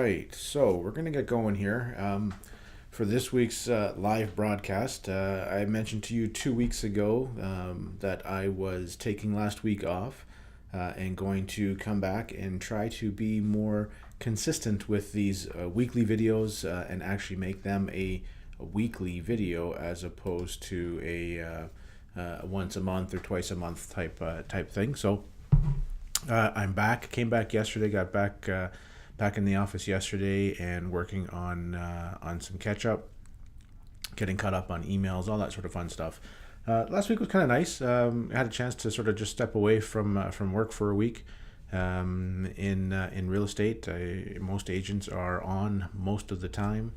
right, so we're going to get going here. For this week's live broadcast, I mentioned to you 2 weeks ago that I was taking last week off and going to come back and try to be more consistent with these weekly videos and actually make them a weekly video as opposed to a once a month or twice a month type thing. So I'm back. Came back yesterday. Got back in the office yesterday and working on some catch up, getting caught up on emails, all that sort of fun stuff. Last week was kind of nice. I had a chance to sort of just step away from work for a week. In real estate, most agents are on most of the time,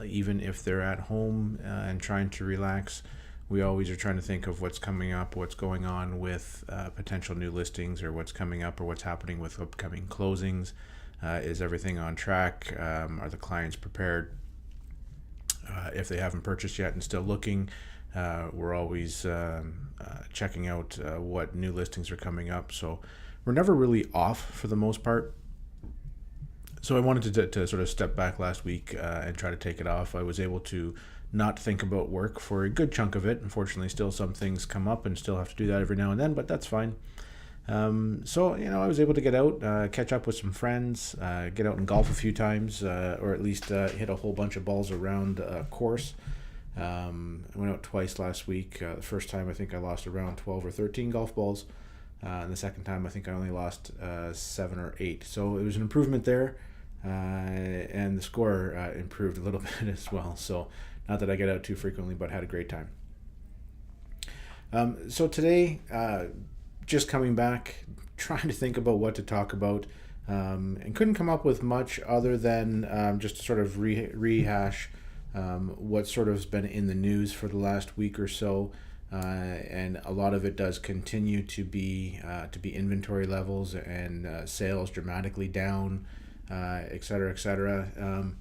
even if they're at home and trying to relax. We always are trying to think of what's coming up, what's going on with potential new listings, or what's coming up, or what's happening with upcoming closings. Is everything on track? Are the clients prepared? If they haven't purchased yet and still looking, we're always checking out what new listings are coming up. So we're never really off for the most part. So I wanted to sort of step back last week and try to take it off. I was able to not think about work for a good chunk of it. Unfortunately, still some things come up and still have to do that every now and then, but that's fine. So, I was able to get out, catch up with some friends, get out and golf a few times, or at least hit a whole bunch of balls around a course. I went out twice last week. The first time I think I lost around 12 or 13 golf balls. And the second time I think I only lost 7 or 8. So it was an improvement there. And the score improved a little bit as well. So not that I get out too frequently, but had a great time. So today, just coming back, trying to think about what to talk about, and couldn't come up with much other than just to sort of rehash what sort of has been in the news for the last week or so. And a lot of it does continue to be inventory levels and sales dramatically down, et cetera, et cetera.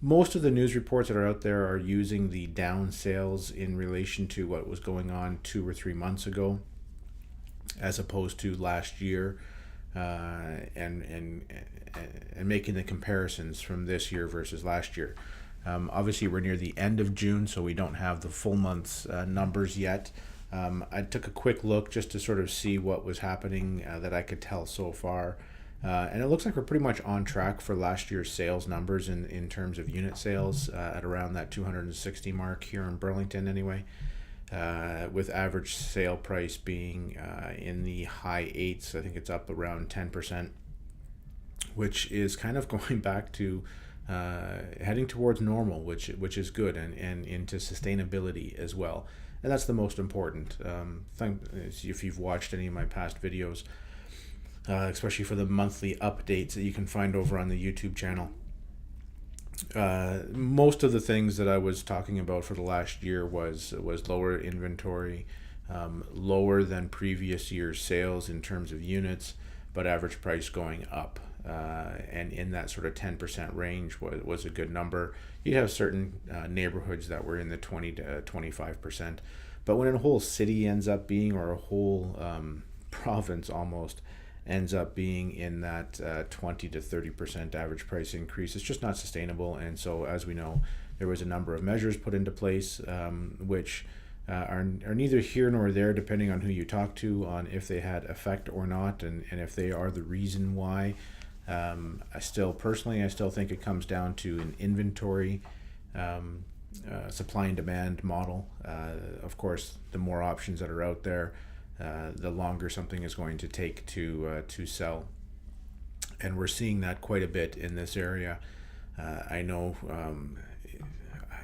Most of the news reports that are out there are using the down sales in relation to what was going on 2 or 3 months ago, as opposed to last year, and making the comparisons from this year versus last year. Obviously, we're near the end of June, so we don't have the full month's numbers yet. I took a quick look just to sort of see what was happening that I could tell so far. And it looks like we're pretty much on track for last year's sales numbers in terms of unit sales at around that 260 mark here in Burlington anyway, with average sale price being in the high 8s. I think it's up around 10%, which is kind of going back to heading towards normal, which is good, and into sustainability as well. And that's the most important thing. If you've watched any of my past videos, especially for the monthly updates that you can find over on the YouTube channel, most of the things that I was talking about for the last year was lower inventory, lower than previous year's sales in terms of units, but average price going up. And in that sort of 10% range was a good number. You have certain neighborhoods that were in the 20 to 25%, but when a whole city ends up being, or a whole province almost ends up being in that 20 to 30% average price increase, it's just not sustainable. And so, as we know, there was a number of measures put into place, which are neither here nor there, depending on who you talk to, on if they had effect or not, and if they are the reason why. I still think it comes down to an inventory, supply and demand model. Of course, the more options that are out there, the longer something is going to take to sell, and we're seeing that quite a bit in this area. I know.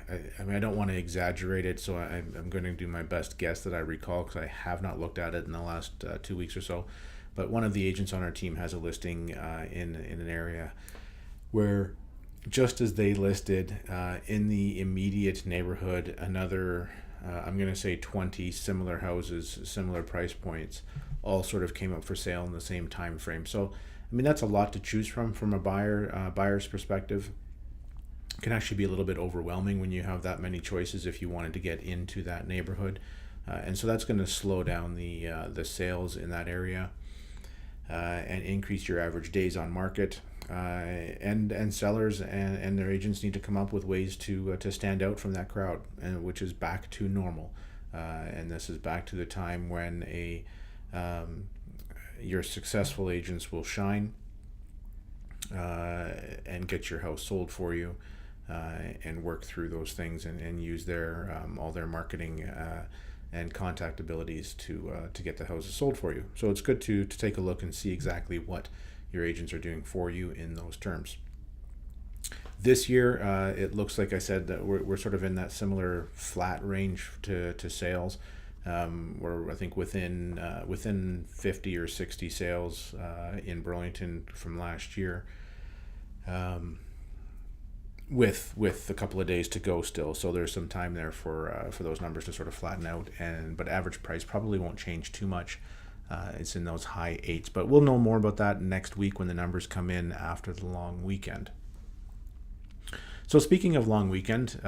I don't want to exaggerate it, so I'm going to do my best guess that I recall, because I have not looked at it in the last 2 weeks or so. But one of the agents on our team has a listing in an area where, just as they listed, in the immediate neighborhood, another, I'm going to say 20 similar houses, similar price points, all sort of came up for sale in the same time frame. So, I mean, that's a lot to choose from a buyer's perspective. It can actually be a little bit overwhelming when you have that many choices if you wanted to get into that neighborhood. And so that's going to slow down the sales in that area. And increase your average days on market. and sellers and their agents need to come up with ways to stand out from that crowd, and which is back to normal. And this is back to the time when your successful agents will shine and get your house sold for you, and work through those things and use their all their marketing and contact abilities to get the houses sold for you. So it's good to take a look and see exactly what your agents are doing for you in those terms. This year, it looks like I said that we're sort of in that similar flat range to sales. We're, I think, within 50 or 60 sales in Burlington from last year, with a couple of days to go still. So there's some time there for those numbers to sort of flatten out. But average price probably won't change too much. It's in those high 8s, but we'll know more about that next week when the numbers come in after the long weekend. So speaking of long weekend,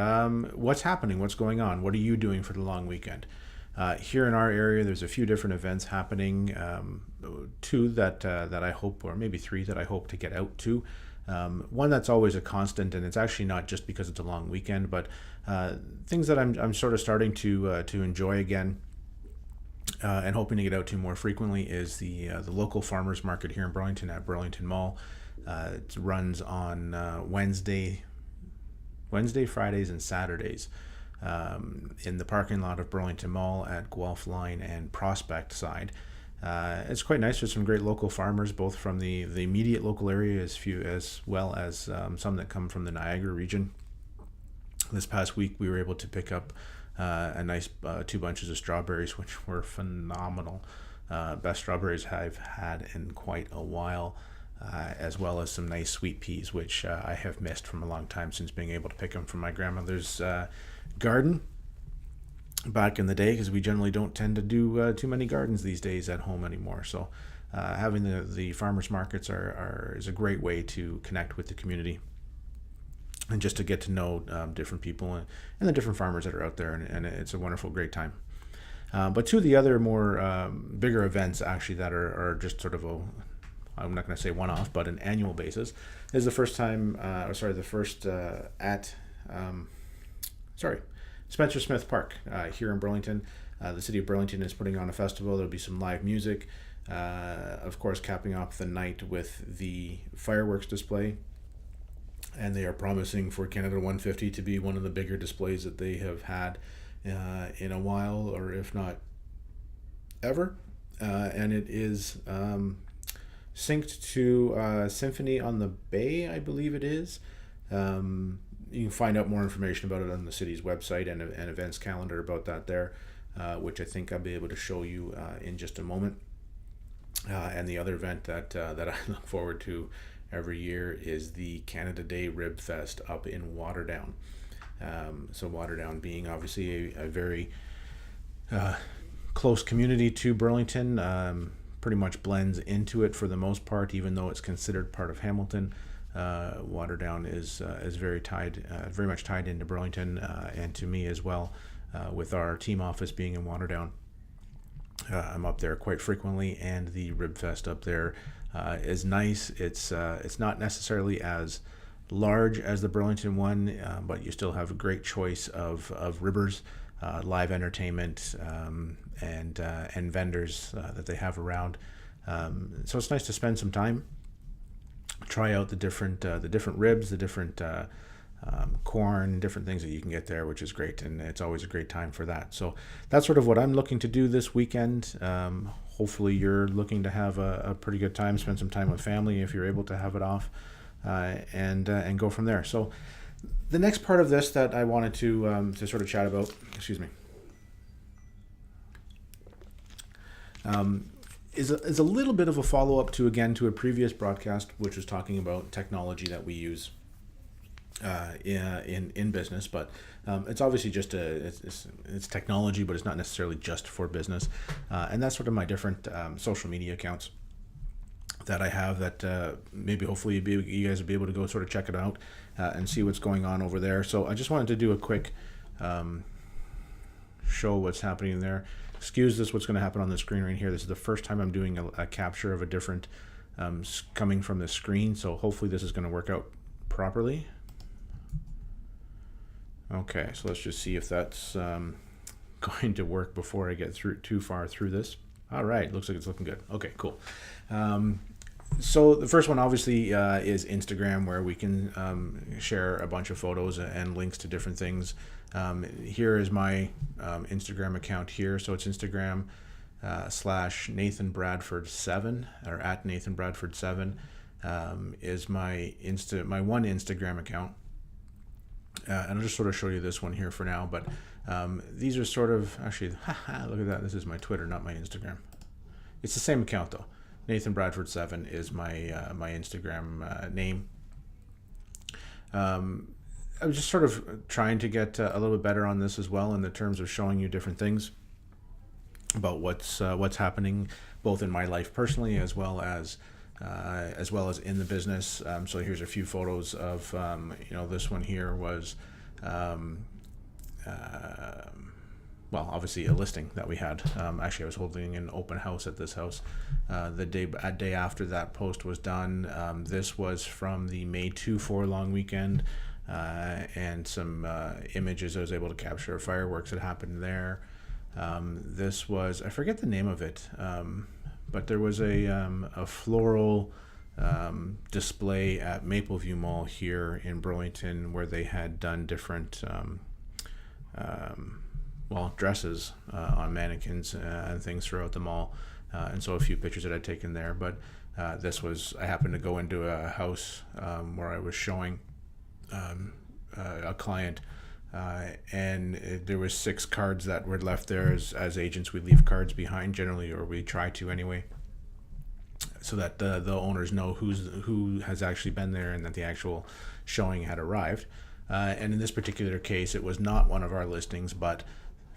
what's happening? What's going on? What are you doing for the long weekend? Here in our area, there's a few different events happening. 2 that I hope, or maybe 3 that I hope to get out to. One that's always a constant, and it's actually not just because it's a long weekend, but things that I'm sort of starting to enjoy again. And hoping to get out to more frequently is the local farmers market here in Burlington at Burlington Mall. It runs on Wednesday, Fridays, and Saturdays in the parking lot of Burlington Mall at Guelph Line and Prospect side. It's quite nice. There's some great local farmers, both from the immediate local area as well as some that come from the Niagara region. This past week, we were able to pick up a nice 2 bunches of strawberries, which were phenomenal. Best strawberries I've had in quite a while, as well as some nice sweet peas, which I have missed from a long time since being able to pick them from my grandmother's garden back in the day, because we generally don't tend to do too many gardens these days at home anymore. So having the farmers markets is a great way to connect with the community and just to get to know different people and the different farmers that are out there, and it's a wonderful, great time. But 2 of the other more bigger events actually that are just sort of I'm not going to say one-off, but an annual basis, is the first at Spencer Smith Park here in Burlington. The city of Burlington is putting on a festival. There'll be some live music, of course, capping off the night with the fireworks display. And they are promising for Canada 150 to be one of the bigger displays that they have had in a while, or if not ever. And it is synced to Symphony on the Bay, I believe it is. You can find out more information about it on the city's website and events calendar about that there, which I think I'll be able to show you in just a moment. And the other event that I look forward to every year is the Canada Day Rib Fest up in Waterdown. So Waterdown being obviously a very close community to Burlington, pretty much blends into it for the most part, even though it's considered part of Hamilton. Waterdown is very much tied into Burlington, and to me as well, with our team office being in Waterdown. I'm up there quite frequently, and the Rib Fest up there is nice. It's not necessarily as large as the Burlington one, but you still have a great choice of ribbers, live entertainment, and vendors that they have around. So it's nice to spend some time, try out the different ribs, the different corn, different things that you can get there, which is great, and it's always a great time for that. So that's sort of what I'm looking to do this weekend. Hopefully you're looking to have a pretty good time, spend some time with family if you're able to have it off, and go from there. So the next part of this that I wanted to sort of chat about, is a little bit of a follow-up to a previous broadcast, which was talking about technology that we use in business, but it's obviously just it's technology, but it's not necessarily just for business, and that's sort of my different social media accounts that I have that maybe hopefully you guys will be able to go sort of check it out and see what's going on over there. So I just wanted to do a quick show what's happening there. Excuse this, what's going to happen on the screen right here. This is the first time I'm doing a capture of a different coming from the screen, so hopefully this is going to work out properly. Okay, so let's just see if that's going to work before I get too far through this. All right, looks like it's looking good. Okay, cool. So the first one obviously is Instagram, where we can share a bunch of photos and links to different things. Here is my Instagram account here. So it's Instagram / Nathan Bradford 7, or at Nathan Bradford 7 is my one Instagram account. And I'll just sort of show you this one here for now, but these are sort of, actually, look at that. This is my Twitter, not my Instagram. It's the same account though. Nathan Bradford 7 is my my Instagram name. I was just sort of trying to get a little bit better on this as well, in the terms of showing you different things about what's happening both in my life personally as well as in the business. So here's a few photos of this one here was well, obviously a listing that we had. Actually, I was holding an open house at this house the day after that post was done. This was from the May 2-4 long weekend, and some images I was able to capture of fireworks that happened there. This was, I forget the name of it, but there was a floral display at Mapleview Mall here in Burlington, where they had done different dresses on mannequins and things throughout the mall, and so a few pictures that I'd taken there. But this was, I happened to go into a house where I was showing a client, and there was 6 cards that were left there. As agents, we leave cards behind generally, or we try to anyway, so that the owners know who has actually been there and that the actual showing had arrived. And in this particular case, it was not one of our listings, but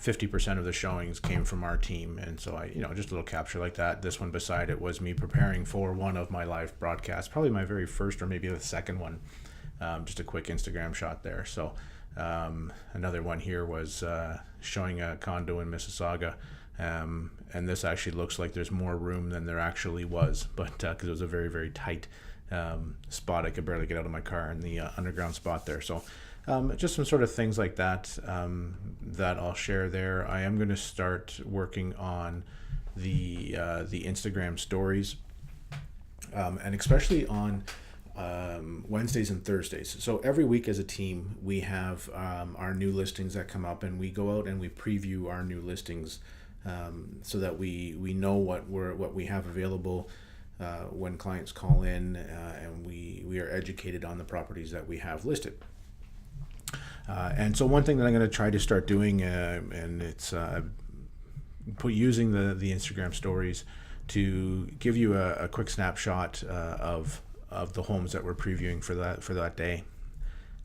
50% of the showings came from our team. And so I, just a little capture like that. This one beside it was me preparing for one of my live broadcasts, probably my very first or maybe the second one. Just a quick Instagram shot there. So another one here was showing a condo in Mississauga. And this actually looks like there's more room than there actually was, but because it was a very, very tight spot, I could barely get out of my car in the underground spot there. So just some sort of things like that that I'll share there. I am going to start working on the Instagram stories, and especially on Wednesdays and Thursdays. So every week as a team, we have our new listings that come up, and we go out and we preview our new listings, so that we know what we have available when clients call in, and we are educated on the properties that we have listed. And so one thing that I'm going to try to start doing, and it's using the Instagram stories to give you a quick snapshot of the homes that we're previewing for that day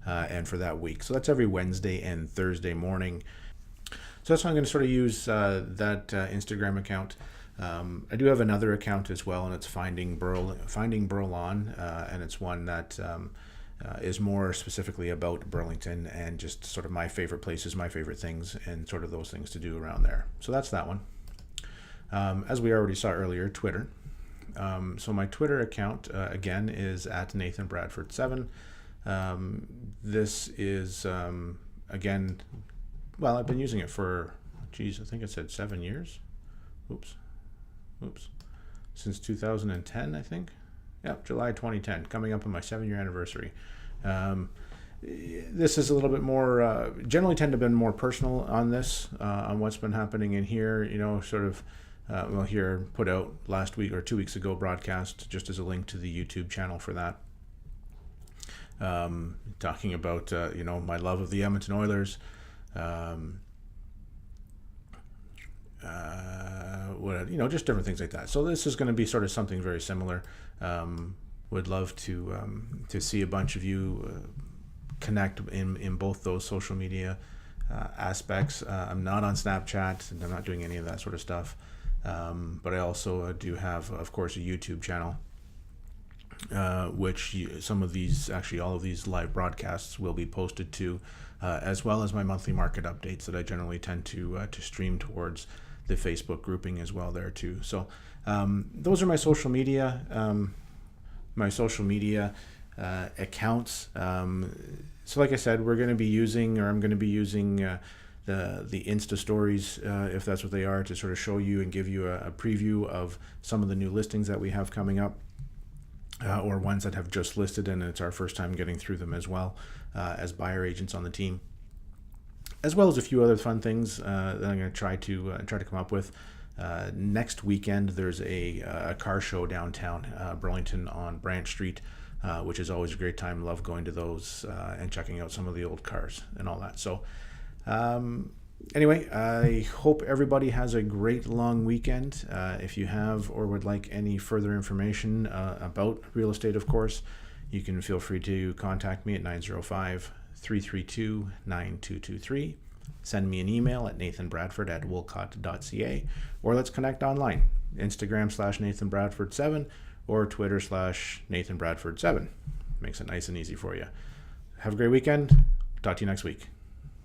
and for that week. So that's every Wednesday and Thursday morning. So that's how I'm going to sort of use that Instagram account. I do have another account as well, and it's Finding Burlon, and it's one that is more specifically about Burlington and just sort of my favorite places, my favorite things, and sort of those things to do around there. So that's that one. As we already saw earlier, Twitter. So my Twitter account, again, is at Nathan Bradford 7. This is, again, well, I've been using it for, I think it said 7 years. Oops. Since 2010, I think. Yep, July 2010, coming up on my 7-year anniversary. This is a little bit more, generally tend to have been more personal on this, on what's been happening in here, sort of, here put out last week or 2 weeks ago broadcast, just as a link to the YouTube channel for that. Talking about, my love of the Edmonton Oilers, just different things like that. So this is going to be sort of something very similar. Would love to see a bunch of you connect in both those social media aspects. I'm not on Snapchat, and I'm not doing any of that sort of stuff. But I also do have, of course, a YouTube channel, which some of these, actually all of these live broadcasts will be posted to, as well as my monthly market updates that I generally tend to stream towards the Facebook grouping as well there too. So those are my social media accounts. So like I said, I'm going to be using the Insta stories, if that's what they are, to sort of show you and give you a preview of some of the new listings that we have coming up, or ones that have just listed, and it's our first time getting through them as well, as buyer agents on the team, as well as a few other fun things that I'm going to try to come up with. Next weekend, there's a car show downtown Burlington on Branch Street, which is always a great time. Love going to those and checking out some of the old cars and all that. So anyway, I hope everybody has a great long weekend. If you have or would like any further information about real estate, of course, you can feel free to contact me at 905-332-9223. Send me an email at nathanbradford@wolcott.ca, or let's connect online. Instagram /NathanBradford7 or Twitter /NathanBradford7. Makes it nice and easy for you. Have a great weekend. Talk to you next week.